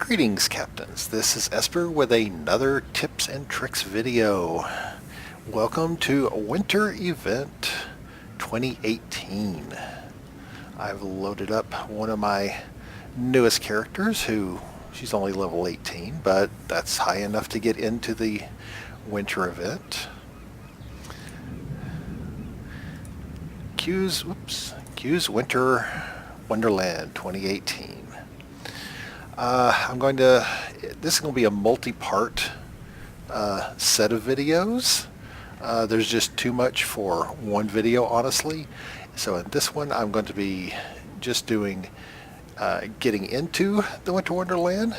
Greetings, Captains. This is Esper with another tips and tricks video. Welcome to Winter Event 2018. I've loaded up one of my newest characters she's only level 18, but that's high enough to get into the winter event. Q's Winter Wonderland 2018. This is going to be a multi-part set of videos. There's just too much for one video, honestly. So in this one, I'm going to be just doing getting into the Winter Wonderland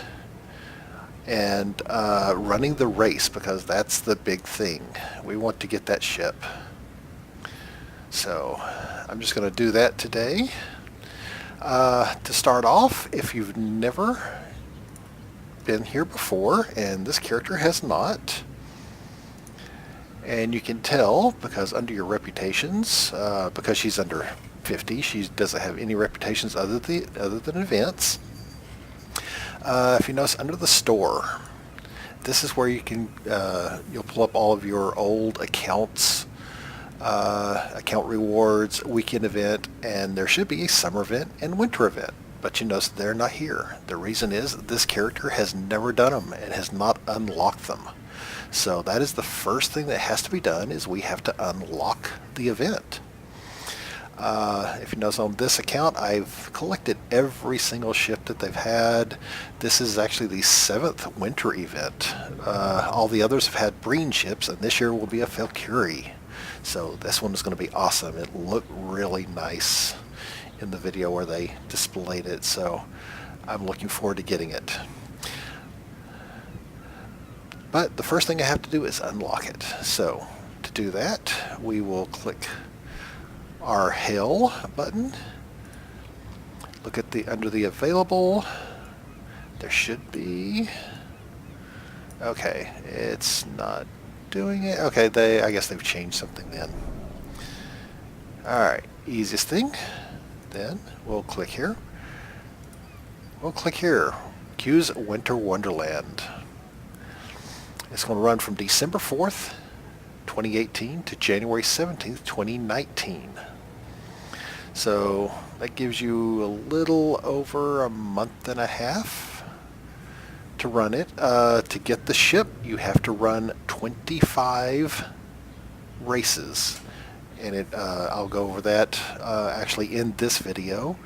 and running the race, because that's the big thing. We want to get that ship. So I'm just going to do that today. To start off, if you've never been here before, and this character has not, and you can tell because under your reputations, because she's under 50, she doesn't have any reputations other than events. If you notice under the store, this is where you can you'll pull up all of your old accounts. Account rewards, weekend event, and there should be a summer event and winter event, but you notice they're not here. The reason is this character has never done them and has not unlocked them. So that is the first thing that has to be done, is we have to unlock the event. If you notice on this account, I've collected every single ship that they've had. This is actually the 7th winter event. All the others have had Breen ships, and this year will be a Valkyrie. So this one is going to be awesome. It looked really nice in the video where they displayed it, so I'm looking forward to getting it. But the first thing I have to do is unlock it. So to do that, we will click our Hail button. Look at under the available. There should be. Okay, it's not doing it. Okay, I guess they've changed something then. Alright, easiest thing. Then we'll click here. Q's Winter Wonderland. It's going to run from December 4th, 2018 to January 17th, 2019. So that gives you a little over a month and a half to run it. To get the ship, you have to run 25 races, and I'll go over that actually in this video,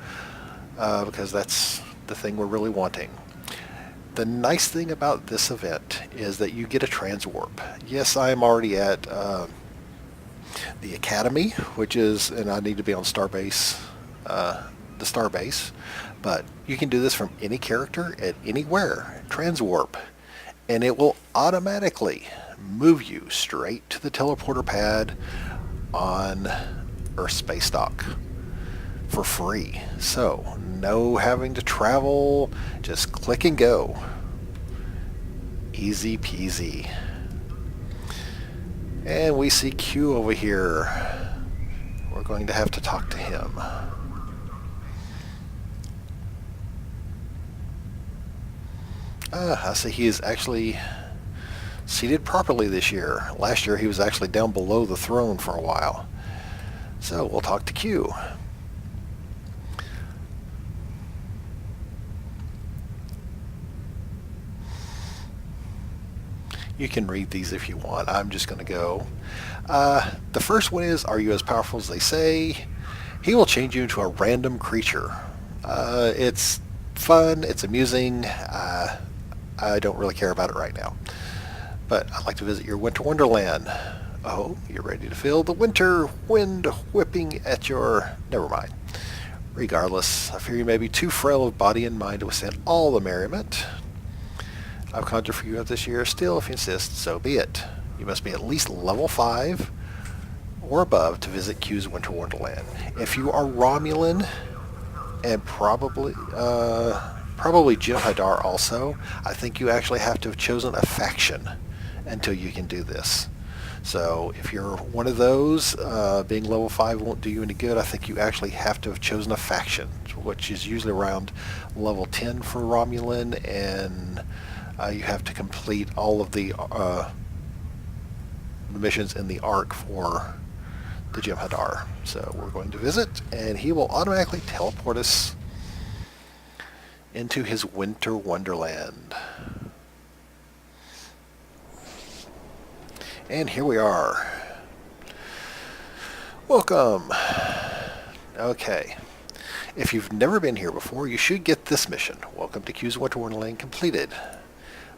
because that's the thing we're really wanting. The nice thing about this event is that you get a transwarp. Yes, I am already at the Academy, and I need to be on Starbase, the Starbase, but you can do this from any character at anywhere, transwarp, and it will automatically move you straight to the teleporter pad on Earth Space Dock for free. So no having to travel, just click and go. Easy peasy. And we see Q over here. We're going to have to talk to him. I see he is actually seated properly this year. Last year he was actually down below the throne for a while. So we'll talk to Q. You can read these if you want. I'm just going to go. The first one is, are you as powerful as they say? He will change you into a random creature. It's fun. It's amusing. I don't really care about it right now. But I'd like to visit your Winter Wonderland. Oh, you're ready to feel the winter wind whipping at your... Never mind. Regardless, I fear you may be too frail of body and mind to withstand all the merriment I've conjured for you this year. Still, if you insist, so be it. You must be at least level 5 or above to visit Q's Winter Wonderland. If you are Romulan, and probably Jem'Hadar also, I think you actually have to have chosen a faction until you can do this. So if you're one of those, being level 5 won't do you any good. I think you actually have to have chosen a faction which is usually around level 10 for Romulan, and you have to complete all of the missions in the Ark for the Jem'Hadar. So we're going to visit, and he will automatically teleport us into his winter wonderland. And here we are. Welcome. Okay. If you've never been here before, you should get this mission. Welcome to Q's Winter Wonderland completed.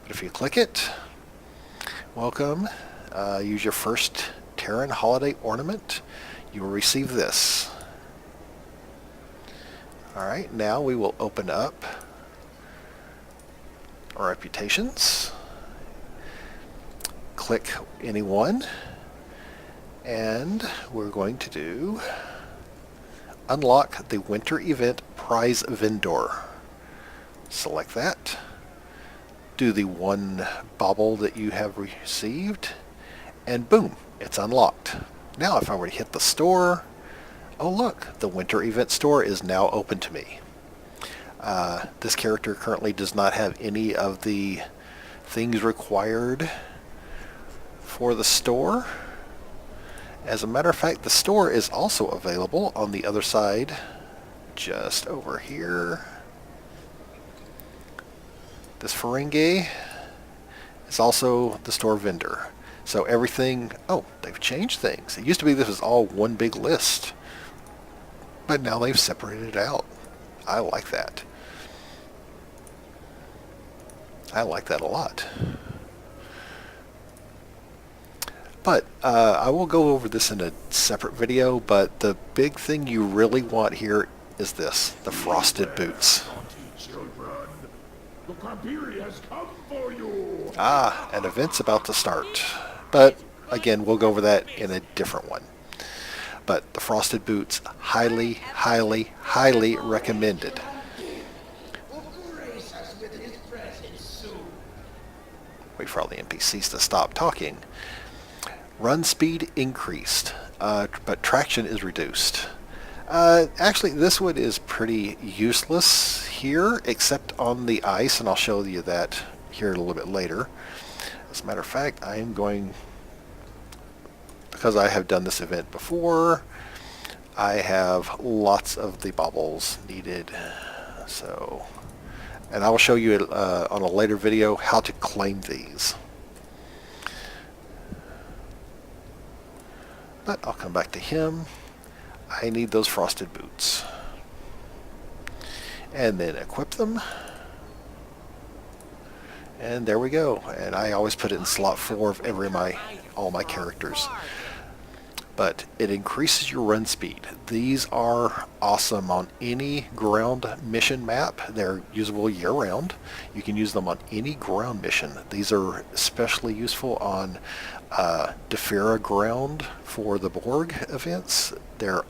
But if you click it, welcome. Use your first Terran holiday ornament. You will receive this. Alright, now we will open up our reputations. Click any one, and we're going to do unlock the winter event prize vendor. Select that. Do the one bauble that you have received, and boom, it's unlocked. Now if I were to hit the store, oh look, the winter event store is now open to me. This character currently does not have any of the things required for the store. As a matter of fact, the store is also available on the other side, just over here. This Ferengi is also the store vendor. So everything, oh, they've changed things. It used to be this was all one big list, but now they've separated it out. I like that. I like that a lot. But I will go over this in a separate video, but the big thing you really want here is this, the frosted boots. Ah, an event's about to start. But again, we'll go over that in a different one. But the frosted boots, highly, highly, highly recommended. Wait for all the NPCs to stop talking. Run speed increased, but traction is reduced. Actually, this one is pretty useless here, except on the ice, and I'll show you that here a little bit later. As a matter of fact, I am going, because I have done this event before, I have lots of the baubles needed. So, and I will show you on a later video how to claim these. But I'll come back to him. I need those frosted boots. And then equip them. And there we go. And I always put it in slot 4 of all my characters. But it increases your run speed. These are awesome on any ground mission map. They're usable year-round. You can use them on any ground mission. These are especially useful on Defera ground for the Borg events. They're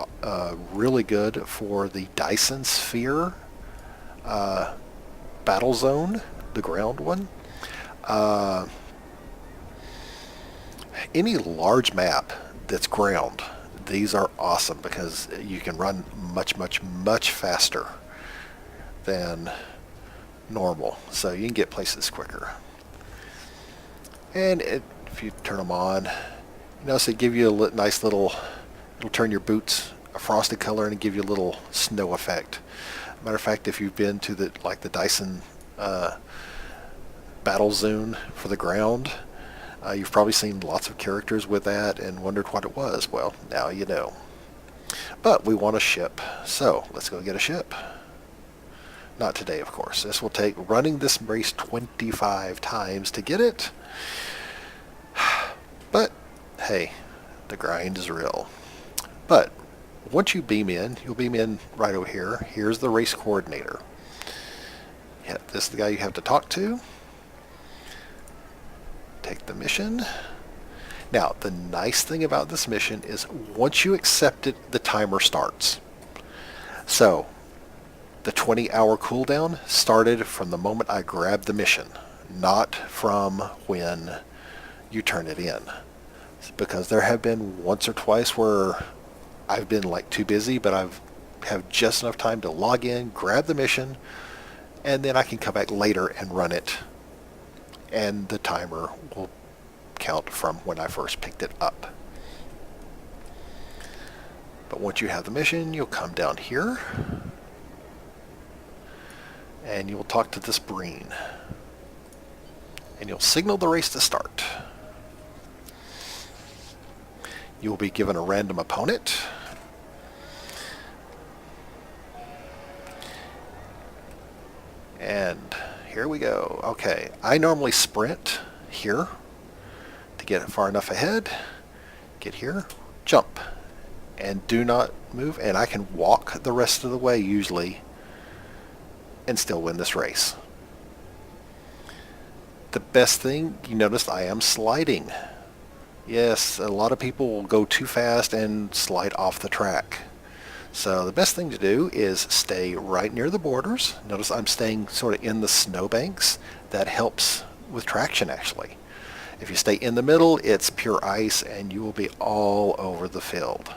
really good for the Dyson Sphere battle zone, the ground one. Any large map that's ground, these are awesome because you can run much, much, much faster than normal. So you can get places quicker. And if you turn them on, you notice they give you a nice little, it'll turn your boots a frosted color and give you a little snow effect. Matter of fact, if you've been to the Dyson battle zone for the ground, you've probably seen lots of characters with that and wondered what it was. Well, now you know. But we want a ship, so let's go get a ship. Not today, of course. This will take running this race 25 times to get it. But, hey, the grind is real. But, once you beam in, you'll beam in right over here. Here's the race coordinator. Yeah, this is the guy you have to talk to. Take the mission. Now, the nice thing about this mission is once you accept it, the timer starts. So, the 20-hour cooldown started from the moment I grabbed the mission, not from when you turn it in. Because there have been once or twice where I've been like too busy, but I've have just enough time to log in, grab the mission, and then I can come back later and run it, and the timer will count from when I first picked it up. But once you have the mission, you'll come down here, and you'll talk to this Breen, and you'll signal the race to start. You'll be given a random opponent. And here we go. Okay, I normally sprint here to get far enough ahead. Get here, jump, and do not move. And I can walk the rest of the way usually and still win this race. The best thing, you notice I am sliding. Yes, a lot of people will go too fast and slide off the track. So the best thing to do is stay right near the borders. Notice I'm staying sort of in the snowbanks. That helps with traction actually. If you stay in the middle, it's pure ice and you will be all over the field.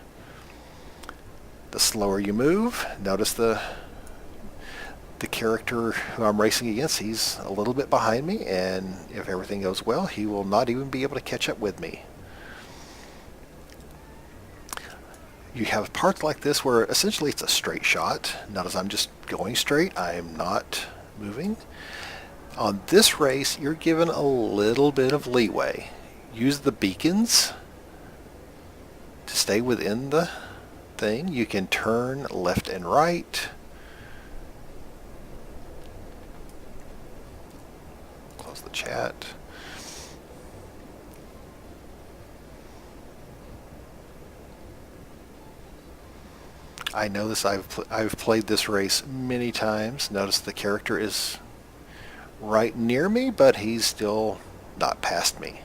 The slower you move, notice the character who I'm racing against, he's a little bit behind me, and if everything goes well, he will not even be able to catch up with me. You have parts like this where essentially it's a straight shot. Notice I'm just going straight. I am not moving. On this race, you're given a little bit of leeway. Use the beacons to stay within the thing. You can turn left and right. Close the chat. I know this. I've played this race many times. Notice the character is right near me, but he's still not past me.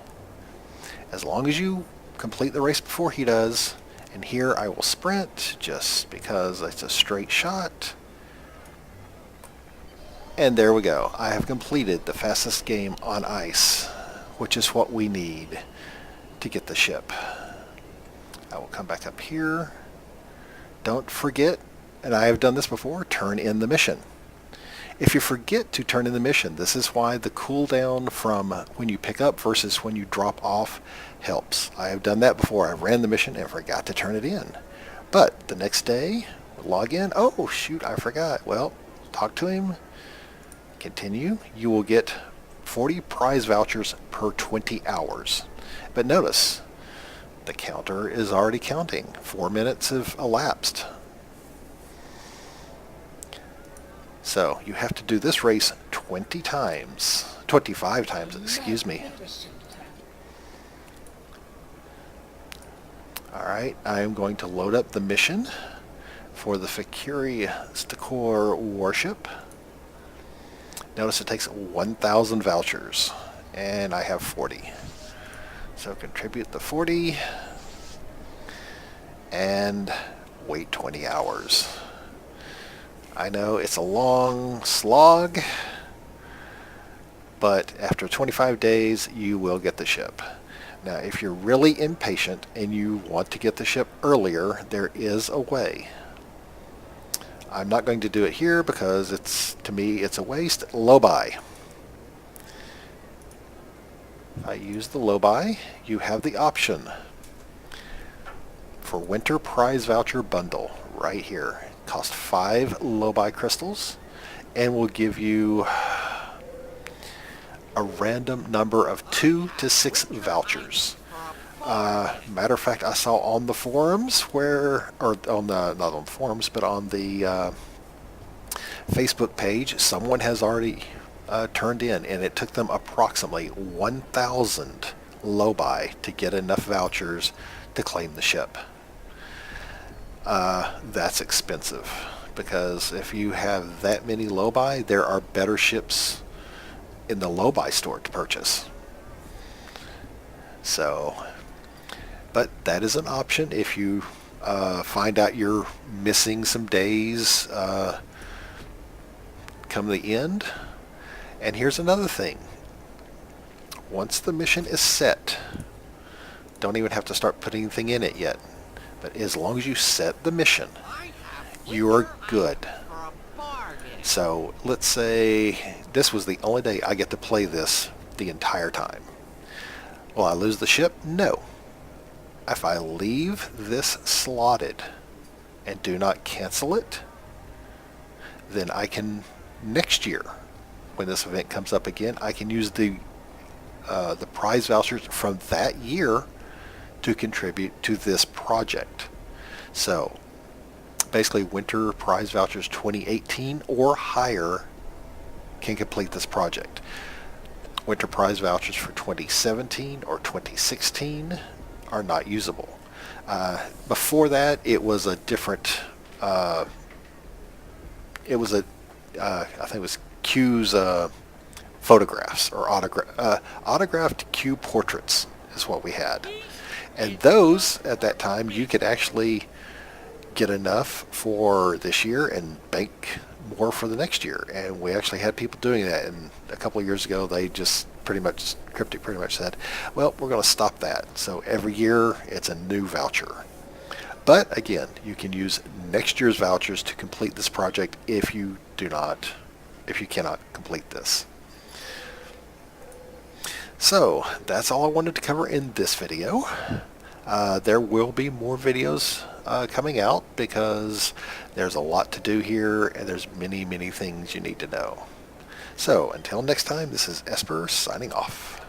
As long as you complete the race before he does, and here I will sprint just because it's a straight shot. And there we go. I have completed the fastest game on ice, which is what we need to get the ship. I will come back up here. Don't forget, and I have done this before, turn in the mission. If you forget to turn in the mission, this is why the cooldown from when you pick up versus when you drop off helps. I have done that before. I ran the mission and forgot to turn it in. But the next day, log in. Oh, shoot, I forgot. Well, talk to him. Continue. You will get 40 prize vouchers per 20 hours. But notice, the counter is already counting. 4 minutes have elapsed. So you have to do this race 25 times, excuse me. Alright, I am going to load up the mission for the Fakiri Stakor warship. Notice it takes 1,000 vouchers, and I have 40. So contribute the 40 and wait 20 hours. I know it's a long slog, but after 25 days you will get the ship. Now if you're really impatient and you want to get the ship earlier, there is a way. I'm not going to do it here because to me it's a waste. Low buy. If I use the low buy, you have the option for Winter Prize Voucher Bundle right here. It costs 5 low buy crystals and will give you a random number of 2 to 6 vouchers. Matter of fact, I saw on the forums not on the forums, but on the Facebook page, someone has already turned in, and it took them approximately 1,000 low buy to get enough vouchers to claim the ship. That's expensive, because if you have that many low buy, there are better ships in the low buy store to purchase. So, but that is an option if you find out you're missing some days come the end. And here's another thing. Once the mission is set, don't even have to start putting anything in it yet. But as long as you set the mission, you are good. So let's say this was the only day I get to play this the entire time. Will I lose the ship? No. If I leave this slotted and do not cancel it, then I can, next year, when this event comes up again, I can use the prize vouchers from that year to contribute to this project. So basically winter prize vouchers 2018 or higher can complete this project. Winter prize vouchers for 2017 or 2016 are not usable. Before that, it was a different, I think it was Q's photographs or autographed Q portraits is what we had. And those, at that time, you could actually get enough for this year and bank more for the next year. And we actually had people doing that. And a couple of years ago, they just Cryptic pretty much said, well, we're going to stop that. So every year, it's a new voucher. But again, you can use next year's vouchers to complete this project if you cannot complete this. So that's all I wanted to cover in this video. There will be more videos coming out because there's a lot to do here and there's many things you need to know. So until next time, this is Esper signing off.